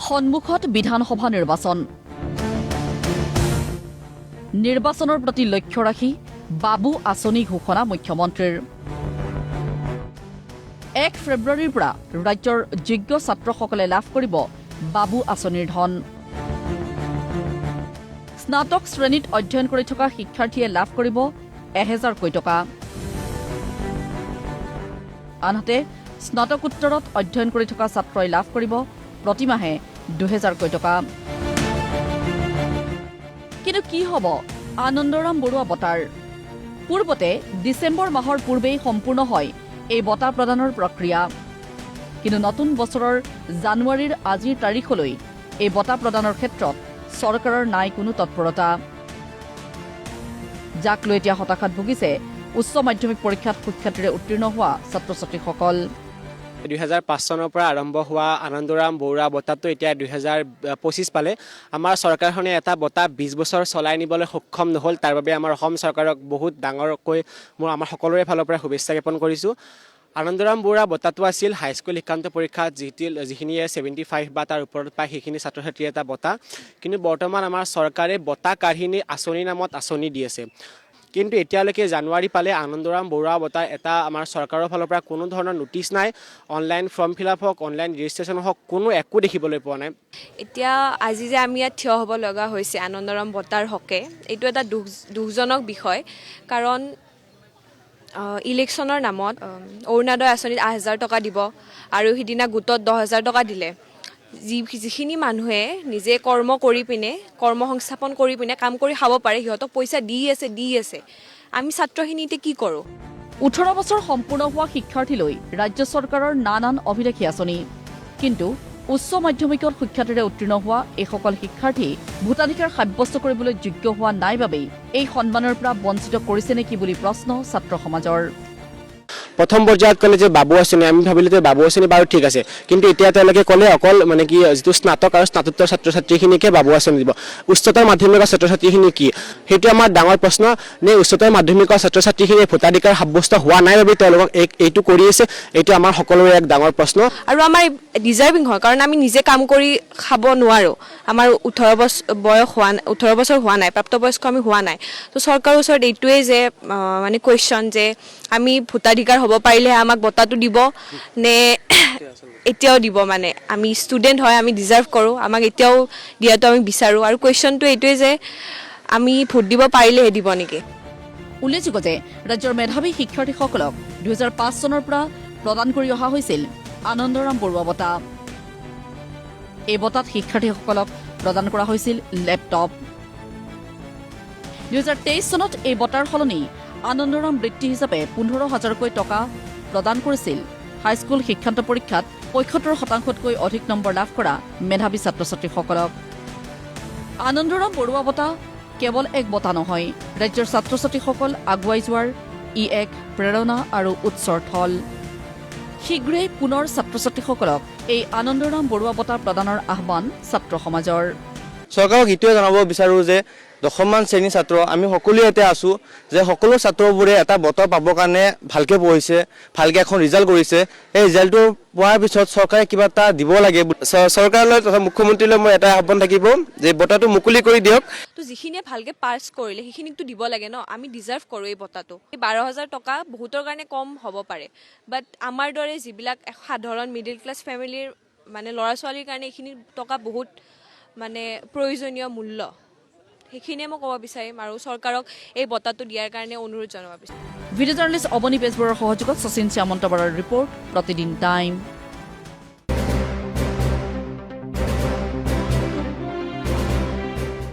সন্মুখত বিধানসভা নিৰ্বাচনৰ প্ৰতি লক্ষ্য ৰাখি বাবু আঁচনি ঘোষণা মুখ্যমন্ত্ৰীৰ 1 ফেব্ৰুৱাৰীৰ পৰা ৰাজ্যৰ যোগ্য ছাত্ৰসকলে লাভ কৰিব বাবু আঁচনিৰ ধন। স্নাতক শ্ৰেণীত অধ্যয়ন কৰি থকা শিক্ষাৰ্থীয়ে লাভ কৰিব 1000 কোটি টকা। আনহাতে স্নাতকোত্তৰত অধ্যয়ন কৰি থকা ছাত্ৰই লাভ কৰিব প্ৰতিমাহে 2000 কোটি টকা। কিন্তু কি হ'ব আনন্দৰাম বৰুৱা বঁটাৰ? পূৰ্বতে ডিচেম্বৰ মাহৰ পূৰ্বেই সম্পূৰ্ণ হয় এই বঁটা প্ৰদানৰ প্ৰক্ৰিয়া। কিন্তু নতুন বছৰৰ জানুৱাৰীৰ আজিৰ তাৰিখলৈ এই বঁটা প্ৰদানৰ ক্ষেত্ৰত চৰকাৰৰ নাই কোনো তৎপৰতা, যাক লৈ এতিয়া হতাশাত ভুগিছে উচ্চ মাধ্যমিক পৰীক্ষাত সুখ্যাতিৰে উত্তীৰ্ণ হোৱা ছাত্ৰ ছাত্ৰীসকল। 2005 চনৰ পৰা আৰম্ভ হোৱা আনন্দৰাম বৰুৱা বঁটাটো এতিয়া 2025 পালে। আমাৰ চৰকাৰখনে এটা বঁটা 20 বছৰ চলাই নিবলৈ সক্ষম নহ'ল। তাৰ বাবে আমাৰ অসম চৰকাৰক বহুত ডাঙৰকৈ আমাৰ সকলোৰে ফালৰ পৰা শুভেচ্ছা জ্ঞাপন কৰিছোঁ। আনন্দৰাম বৰুৱা বঁটাটো আছিল হাইস্কুল শিক্ষান্ত পৰীক্ষাত যিখিনিয়ে 75 বা তাৰ ওপৰত পায় সেইখিনি ছাত্ৰ ছাত্ৰীৰ এটা বঁটা। কিন্তু বৰ্তমান আমাৰ চৰকাৰে বঁটা কাঢ়িনি আঁচনি নামত আঁচনি দি আছে। কিন্তু এতিয়ালৈকে জানুৱাৰী পালে আনন্দৰাম বৰুৱা বঁটা এটা আমাৰ চৰকাৰৰ ফালৰ পৰা কোনো ধৰণৰ নটিচ নাই। অনলাইন ফৰ্ম ফিল আপ হওক, অনলাইন ৰেজিষ্ট্ৰেশ্যন হওক, কোনো একো দেখিবলৈ পোৱা নাই। এতিয়া আজি যে আমি ইয়াত থিয় হ'ব লগা হৈছে আনন্দৰাম বঁটাৰ হকে, এইটো এটা দুখজনক বিষয়। কাৰণ ইলেকশ্যনৰ নামত অৰুণোদয় আঁচনিত 8000 টকা দিব আৰু সিদিনা গোটত 10000 টকা দিলে। যিখিনি মানুহে নিজে কৰ্ম কৰি পিনে, কৰ্ম সংস্থাপন কৰি পিনে কাম কৰি খাব পাৰে, সিহঁতক পইচা দি আছে। আমি ছাত্ৰখিনি এতিয়া কি কৰোঁ? 18 বছৰ সম্পূৰ্ণ হোৱা শিক্ষাৰ্থীলৈ ৰাজ্য চৰকাৰৰ নানান অভিলেখী আঁচনি। কিন্তু উচ্চ মাধ্যমিকত সুখ্যাতিৰে উত্তীৰ্ণ হোৱা এইসকল শিক্ষাৰ্থী ভোটাধিকাৰ সাব্যস্ত কৰিবলৈ যোগ্য হোৱা নাই বাবেই এই সন্মানৰ পৰা বঞ্চিত কৰিছে নেকি বুলি প্ৰশ্ন ছাত্ৰ সমাজৰ। প্ৰথম পৰ্যায়ত ক'লে যে বাবু আঁচনি, আমি ভাবিলোঁ যে বাবু আঁচনি বাৰু ঠিক আছে, কিন্তু এতিয়া তেওঁলোকে ক'লে অকল মানে কি যিটো স্নাতক আৰু স্নাতোত্তৰ ছাত্ৰ ছাত্ৰীখিনিকে বাবু আঁচনি দিব। উচ্চতৰ মাধ্যমিকৰ ছাত্ৰ ছাত্ৰীখিনি কি? সেইটো আমাৰ ডাঙৰ প্ৰশ্ন। নে উচ্চতৰ মাধ্যমিকৰ ছাত্ৰ ছাত্ৰীখিনিয়ে ভোটাধিকাৰ সাব্যস্ত হোৱা নাই বাবে তেওঁলোকক এইটো কৰি আছে? এইটো আমাৰ সকলোৰে এক ডাঙৰ প্ৰশ্ন। আৰু আমাৰ ডিজাৰ্ভিং হয়, কাৰণ আমি নিজে কাম কৰি খাব নোৱাৰোঁ। আমাৰ 18 বছৰ হোৱা নাই, প্ৰাপ্তবয়স্ক আমি হোৱা নাই। তো চৰকাৰৰ ওচৰত এইটোৱেই যে মানে কুৱেশ্যন যে আমি ভোটাধিকাৰ হ'ব পাৰিলেহে আমাক বঁটাটো দিব নে এতিয়াও দিব? মানে আমি ষ্টুডেণ্ট হয়, আমি ডিজাৰ্ভ কৰোঁ, আমাক এতিয়াও দিয়াটো আমি বিচাৰোঁ। আৰু কুৱেশ্যনটো এইটোৱে যে আমি ভোট দিব পাৰিলেহে দিব নেকি? উল্লেখযোগ্য যে ৰাজ্যৰ মেধাৱী শিক্ষাৰ্থীসকলক 2005 চনৰ পৰা প্ৰদান কৰি অহা হৈছিল আনন্দৰাম বৰুৱা বঁটা। এই বঁটাত শিক্ষাৰ্থীসকলক প্ৰদান কৰা হৈছিল লেপটপ। 2023 চনত এই বঁটাৰ সলনি আনন্দৰাম বৃত্তি হিচাপে 15000 টকা প্ৰদান কৰিছিল হাইস্কুল শিক্ষান্ত পৰীক্ষাত 75%তকৈ অধিক নম্বৰ লাভ কৰা মেধাৱী ছাত্ৰ ছাত্ৰীসকলক। আনন্দৰাম বৰুৱা বঁটা কেৱল এক বঁটা নহয়, ৰাজ্যৰ ছাত্ৰ ছাত্ৰীসকল আগুৱাই যোৱাৰ ই এক প্ৰেৰণা আৰু উৎসৰ থল। শীঘ্ৰেই পুনৰ ছাত্ৰ ছাত্ৰীসকলক এই আনন্দৰাম বৰুৱা বঁটা প্ৰদানৰ আহ্বান ছাত্ৰ সমাজৰ। চৰকাৰক এইটোৱে জনাব বিচাৰোঁ যে 10মান শ্ৰেণীৰ ছাত্ৰ আমি সকলোৱে ইয়াতে আছোঁ, যে সকলো ছাত্ৰবোৰে এটা বঁটা পাবৰ কাৰণে ভালকৈ পঢ়িছে, ভালকৈ এখন ৰিজাল্ট কৰিছে। এই ৰিজাল্টটো পোৱাৰ পিছত চৰকাৰে কিবা এটা দিব লাগে। চৰকাৰলৈ তথা মুখ্যমন্ত্ৰীলৈ মই এটা আহ্বান থাকিব যে বঁটাটো মুকলি কৰি দিয়ক। তো যিখিনিয়ে ভালকৈ পাছ কৰিলে সেইখিনিকতো দিব লাগে ন। আমি ডিজাৰ্ভ কৰোঁ এই বঁটাটো। এই 12000 টকা বহুতৰ কাৰণে কম হ'ব পাৰে, বাট আমাৰ দৰে যিবিলাক সাধাৰণ মিডিল ক্লাছ ফেমিলিৰ মানে ল'ৰা ছোৱালীৰ কাৰণে এইখিনি টকা বহুত মানে প্ৰয়োজনীয় মূল্য। সেইখিনিয়ে মই ক'ব বিচাৰিম আৰু চৰকাৰক এই বঁটাটো দিয়াৰ কাৰণে অনুৰোধ জনাব বিচাৰিম। ভিডিঅ' জাৰ্নেলিষ্ট অৱনী বেজবৰুৱাৰ সহযোগত শচীন শ্যামন্ত বৰাৰ ৰিপৰ্ট, প্ৰতিদিন টাইম।